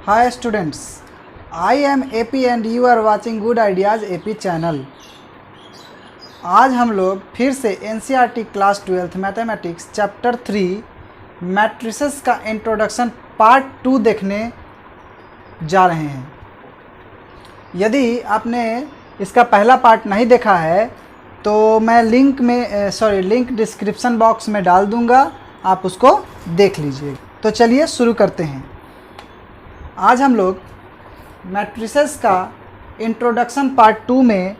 Hi students, I am AP and you are watching Good Ideas AP channel. आज हम लोग फिर से NCERT class 12 mathematics chapter 3 matrices का इंट्रोडक्शन पार्ट 2 देखने जा रहे हैं। यदि आपने इसका पहला पार्ट नहीं देखा है तो मैं लिंक डिस्क्रिप्शन बॉक्स में डाल दूंगा, आप उसको देख लीजिए। तो चलिए शुरू करते हैं। आज हम लोग मैट्रिसेस का इंट्रोडक्शन पार्ट 2 में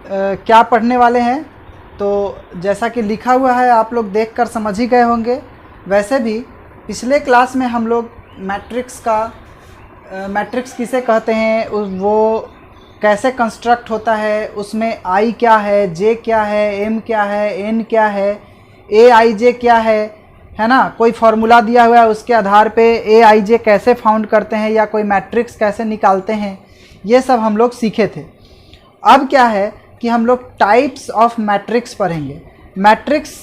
क्या पढ़ने वाले हैं। तो जैसा कि लिखा हुआ है आप लोग देखकर समझ ही गए होंगे। वैसे भी पिछले क्लास में हम लोग मैट्रिक्स किसे कहते हैं, वो कैसे कंस्ट्रक्ट होता है, उसमें आई क्या है, जे क्या है, एम क्या है, एन क्या है, ए आई जे क्या है ना। कोई फार्मूला दिया हुआ है, उसके आधार पे ए आई जे कैसे फाउंड करते हैं या कोई मैट्रिक्स कैसे निकालते हैं, ये सब हम लोग सीखे थे। अब क्या है कि हम लोग टाइप्स ऑफ मैट्रिक्स पढ़ेंगे। मैट्रिक्स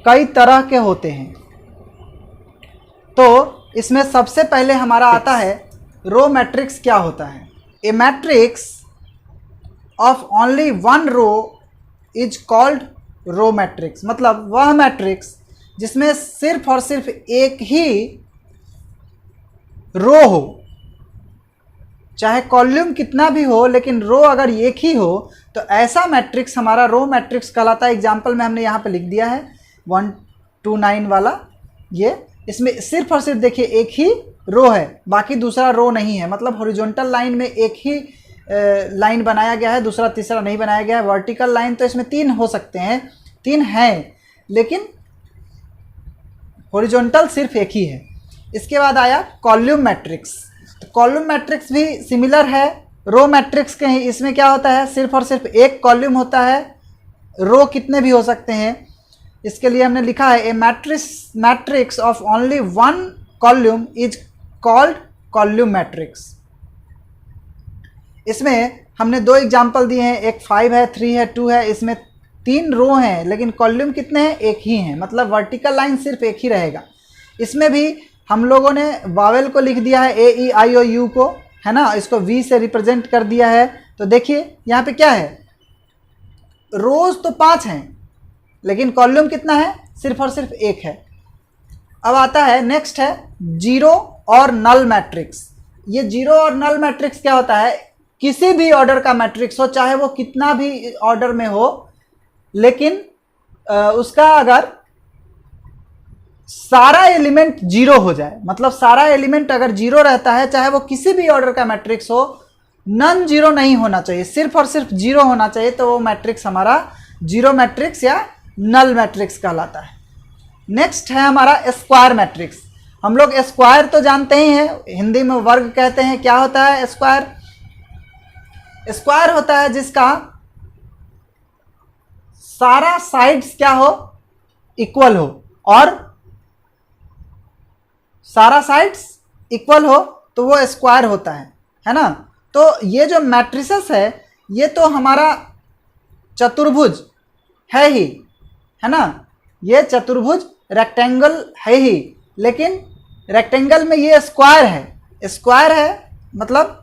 कई तरह के होते हैं। तो इसमें सबसे पहले हमारा आता है रो मैट्रिक्स। क्या होता है? A matrix of only one row is called row matrix. मतलब वह मैट्रिक्स जिसमें सिर्फ और सिर्फ एक ही रो हो, चाहे कॉलम कितना भी हो, लेकिन रो अगर एक ही हो तो ऐसा मैट्रिक्स हमारा रो मैट्रिक्स कहलाता है। एग्जाम्पल में हमने यहाँ पे लिख दिया है 1 2 9 वाला। ये इसमें सिर्फ और सिर्फ देखिए एक ही रो है, बाकी दूसरा रो नहीं है। मतलब हॉरिजॉन्टल लाइन में एक ही लाइन बनाया गया है, दूसरा तीसरा नहीं बनाया गया है। वर्टिकल लाइन तो इसमें 3 हो सकते हैं, 3 हैं, लेकिन हॉरिजॉन्टल सिर्फ एक ही है। इसके बाद आया कॉलम मैट्रिक्स। तो कॉलम मैट्रिक्स भी सिमिलर है रो मैट्रिक्स के ही। इसमें क्या होता है, सिर्फ और सिर्फ एक कॉलम होता है, रो कितने भी हो सकते हैं। इसके लिए हमने लिखा है a matrix of only one column is called column matrix. इसमें हमने 2 एग्जाम्पल दिए हैं, एक 5 है, 3 है, 2 है। इसमें 3 रो हैं, लेकिन कॉलम कितने हैं? एक ही हैं। मतलब वर्टिकल लाइन सिर्फ एक ही रहेगा। इसमें भी हम लोगों ने वावेल को लिख दिया है, ए ई आई ओ यू को, है ना। इसको वी से रिप्रेजेंट कर दिया है। तो देखिए यहाँ पे क्या है, रोज तो 5 हैं, लेकिन कॉलम कितना है? सिर्फ और सिर्फ एक है। अब आता है नेक्स्ट है जीरो और नल मैट्रिक्स। ये जीरो और नल मैट्रिक्स क्या होता है? किसी भी ऑर्डर का मैट्रिक्स हो, चाहे वो कितना भी ऑर्डर में हो, लेकिन उसका अगर सारा एलिमेंट जीरो हो जाए, मतलब सारा एलिमेंट अगर जीरो रहता है, चाहे वो किसी भी ऑर्डर का मैट्रिक्स हो, नन जीरो नहीं होना चाहिए, सिर्फ और सिर्फ जीरो होना चाहिए, तो वो मैट्रिक्स हमारा जीरो मैट्रिक्स या नल मैट्रिक्स कहलाता है। नेक्स्ट है हमारा स्क्वायर मैट्रिक्स। हम लोग स्क्वायर तो जानते ही हैं, हिंदी में वर्ग कहते हैं। क्या होता है स्क्वायर? स्क्वायर होता है जिसका सारा साइड्स क्या हो? इक्वल हो, और सारा साइड्स इक्वल हो तो वो स्क्वायर होता है ना। तो ये जो मैट्रिसेस है, ये तो हमारा चतुर्भुज है ही, है ना। ये चतुर्भुज रेक्टेंगल है ही, लेकिन रेक्टेंगल में ये स्क्वायर है, मतलब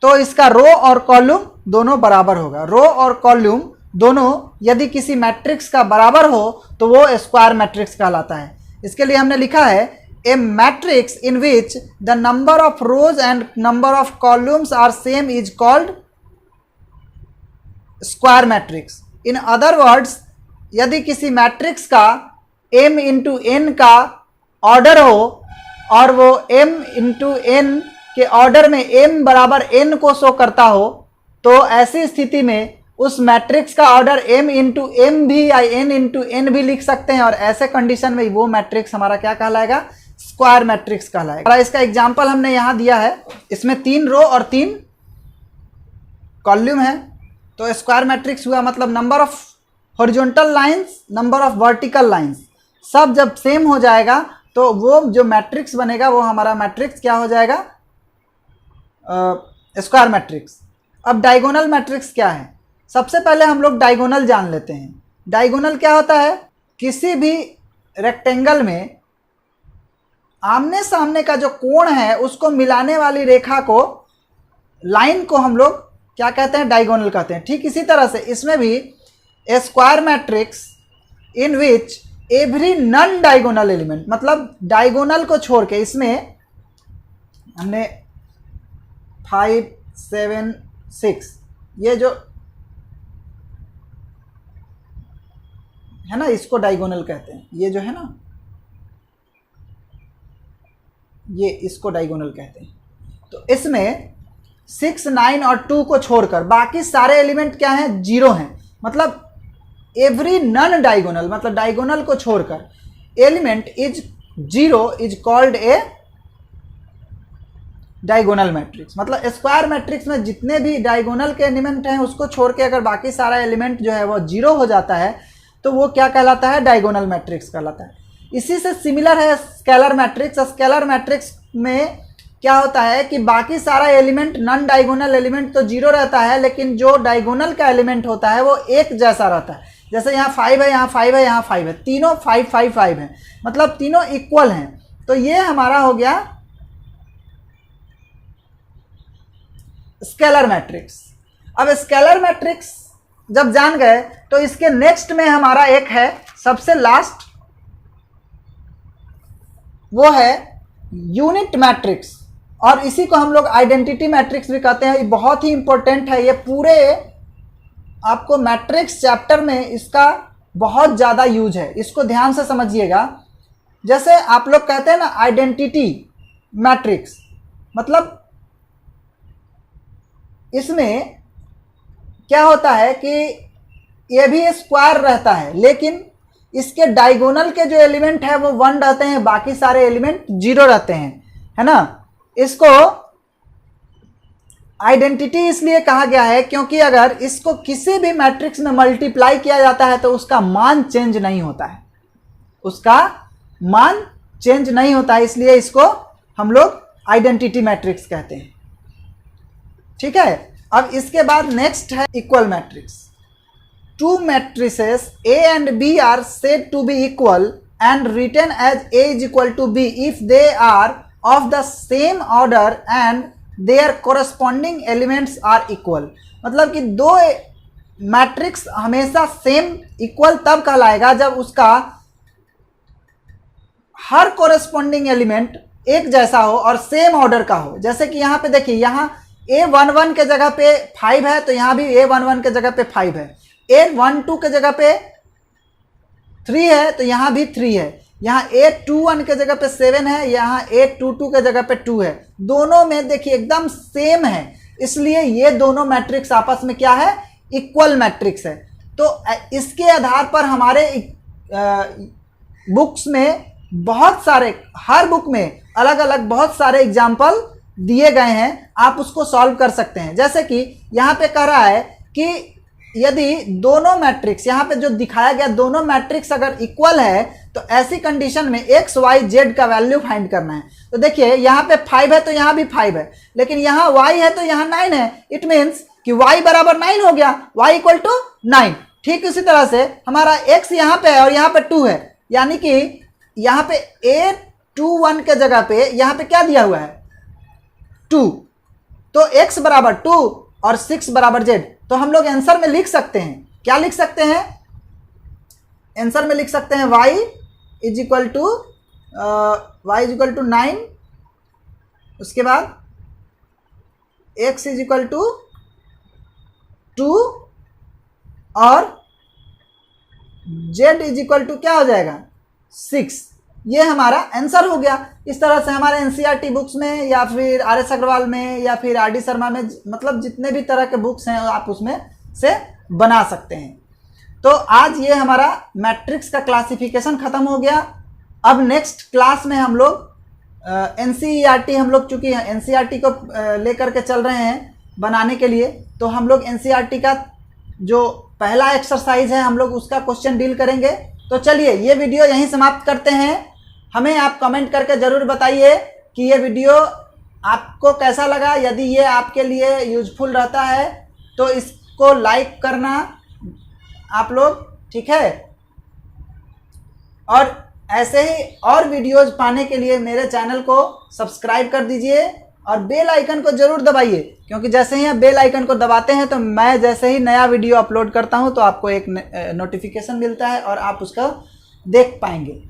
तो इसका रो और कॉलम दोनों बराबर होगा। रो और कॉलम दोनों यदि किसी मैट्रिक्स का बराबर हो तो वो स्क्वायर मैट्रिक्स कहलाता है। इसके लिए हमने लिखा है a matrix in which the number of rows and number of columns are same is called square matrix. In other words, यदि किसी मैट्रिक्स का m इंटू n का ऑर्डर हो और वो m इंटू n के ऑर्डर में m बराबर n को शो करता हो, तो ऐसी स्थिति में उस मैट्रिक्स का ऑर्डर m इंटू m भी या n इंटू n भी लिख सकते हैं, और ऐसे कंडीशन में वो मैट्रिक्स हमारा क्या कहलाएगा? स्क्वायर मैट्रिक्स कहलाएगा। इसका एग्जांपल हमने यहाँ दिया है, इसमें 3 रो और 3 कॉलम है, तो स्क्वायर मैट्रिक्स हुआ। मतलब number of horizontal lines, number of vertical lines सब जब सेम हो जाएगा तो वो जो मैट्रिक्स बनेगा वो हमारा मैट्रिक्स क्या हो जाएगा? Square matrix. अब डायगोनल मैट्रिक्स क्या है? सबसे पहले हम लोग डायगोनल जान लेते हैं। डायगोनल क्या होता है? किसी भी रेक्टेंगल में आमने सामने का जो कोण है उसको मिलाने वाली रेखा को, लाइन को हम लोग क्या कहते हैं, डायगोनल कहते हैं। ठीक इसी तरह से इसमें भी a square matrix in which every non diagonal element, मतलब डायगोनल को छोड़ के, इसमें हमने 5 7 6 ये जो है ना, इसको डायगोनल कहते हैं। ये जो है ना, ये इसको डायगोनल कहते हैं। तो इसमें 6 9 और 2 को छोड़कर बाकी सारे एलिमेंट क्या हैं, 0 हैं। मतलब एवरी नॉन डायगोनल, मतलब डायगोनल को छोड़कर element is 0 is called a diagonal matrix. मतलब स्क्वायर मैट्रिक्स में जितने भी डायगोनल के एलिमेंट हैं उसको छोड़ के अगर बाकी सारा एलिमेंट जो है वो 0 हो जाता है तो वो क्या कहलाता है, डायगोनल मैट्रिक्स कहलाता है। इसी से सिमिलर है स्केलर मैट्रिक्स। स्केलर मैट्रिक्स में क्या होता है कि बाकी सारा एलिमेंट, नॉन डायगोनल एलिमेंट तो 0 रहता है, लेकिन जो डायगोनल का एलिमेंट होता है वो एक जैसा रहता है। जैसे यहाँ 5 है, यहाँ 5 है, यहाँ 5 है, तीनों 5 5 5 है, मतलब तीनों इक्वल हैं। तो ये हमारा हो गया स्केलर मैट्रिक्स। अब स्केलर मैट्रिक्स जब जान गए तो इसके नेक्स्ट में हमारा एक है, सबसे लास्ट, वो है यूनिट मैट्रिक्स, और इसी को हम लोग आइडेंटिटी मैट्रिक्स भी कहते हैं। ये बहुत ही इंपॉर्टेंट है। ये पूरे आपको मैट्रिक्स चैप्टर में इसका बहुत ज़्यादा यूज है, इसको ध्यान से समझिएगा। जैसे आप लोग कहते हैं ना आइडेंटिटी मैट्रिक्स, मतलब इसमें क्या होता है कि ये भी स्क्वायर रहता है, लेकिन इसके डायगोनल के जो एलिमेंट है वो 1 रहते हैं, बाकी सारे एलिमेंट 0 रहते हैं, है ना। इसको आइडेंटिटी इसलिए कहा गया है क्योंकि अगर इसको किसी भी मैट्रिक्स में मल्टीप्लाई किया जाता है तो उसका मान चेंज नहीं होता है, उसका मान चेंज नहीं होता है, इसलिए इसको हम लोग आइडेंटिटी मैट्रिक्स कहते हैं। ठीक है। अब इसके बाद नेक्स्ट है equal matrix. Two matrices A and B are said to be equal and written as A is equal to B if they are of the same order and their corresponding elements are equal। मतलब कि दो matrix हमेशा same equal तब कहलाएगा जब उसका हर corresponding element एक जैसा हो और सेम ऑर्डर का हो। जैसे कि यहाँ पे देखिए, यहाँ A11 के जगह पे 5 है तो यहाँ भी A11 के जगह पे 5 है, A12 के जगह पे 3 है तो यहाँ भी 3 है, यहाँ A21 के जगह पे 7 है, यहाँ A22 के जगह पे 2 है। दोनों में देखिए एकदम सेम है, इसलिए ये दोनों मैट्रिक्स आपस में क्या है, इक्वल मैट्रिक्स है। तो इसके आधार पर हमारे बुक्स में बहुत सारे, हर बुक में अलग अलग बहुत सारे एग्जाम्पल दिए गए हैं, आप उसको सॉल्व कर सकते हैं। जैसे कि यहाँ पे कह रहा है कि यदि दोनों मैट्रिक्स, यहाँ पे जो दिखाया गया दोनों मैट्रिक्स अगर इक्वल है तो ऐसी कंडीशन में एक्स वाई जेड का वैल्यू फाइंड करना है। तो देखिए यहाँ पे 5 है तो यहाँ भी 5 है, लेकिन यहाँ y है तो यहाँ 9 है। इट मीन्स कि y बराबर 9 हो गया, y इक्वल टू 9। ठीक इसी तरह से हमारा x यहाँ पे है और यहाँ पे 2 है, यानी कि यहाँ पे A21 के जगह पे यहाँ पे क्या दिया हुआ है, 2। तो x बराबर 2 और 6 बराबर z। तो हम लोग आंसर में लिख सकते हैं, क्या लिख सकते हैं, आंसर में लिख सकते हैं y इज इक्वल टू 9, उसके बाद x इज इक्वल टू 2 और z इज इक्वल टू क्या हो जाएगा, 6। ये हमारा आंसर हो गया। इस तरह से हमारे एनसीईआरटी बुक्स में या फिर आर.एस. अग्रवाल में या फिर आर.डी. शर्मा में, मतलब जितने भी तरह के बुक्स हैं आप उसमें से बना सकते हैं। तो आज ये हमारा मैट्रिक्स का क्लासिफिकेशन ख़त्म हो गया। अब नेक्स्ट क्लास में हम लोग एनसीईआरटी, हम लोग चूँकि एनसीईआरटी को लेकर के चल रहे हैं बनाने के लिए, तो हम लोग एनसीईआरटी का जो पहला एक्सरसाइज है हम लोग उसका क्वेश्चन डील करेंगे। तो चलिए ये वीडियो यहीं समाप्त करते हैं। हमें आप कमेंट करके ज़रूर बताइए कि ये वीडियो आपको कैसा लगा। यदि ये आपके लिए यूजफुल रहता है तो इसको लाइक करना आप लोग, ठीक है। और ऐसे ही और वीडियोज पाने के लिए मेरे चैनल को सब्सक्राइब कर दीजिए और बेल आइकन को ज़रूर दबाइए, क्योंकि जैसे ही आप बेल आइकन को दबाते हैं तो मैं जैसे ही नया वीडियो अपलोड करता हूं तो आपको एक नोटिफिकेशन मिलता है और आप उसका देख पाएंगे।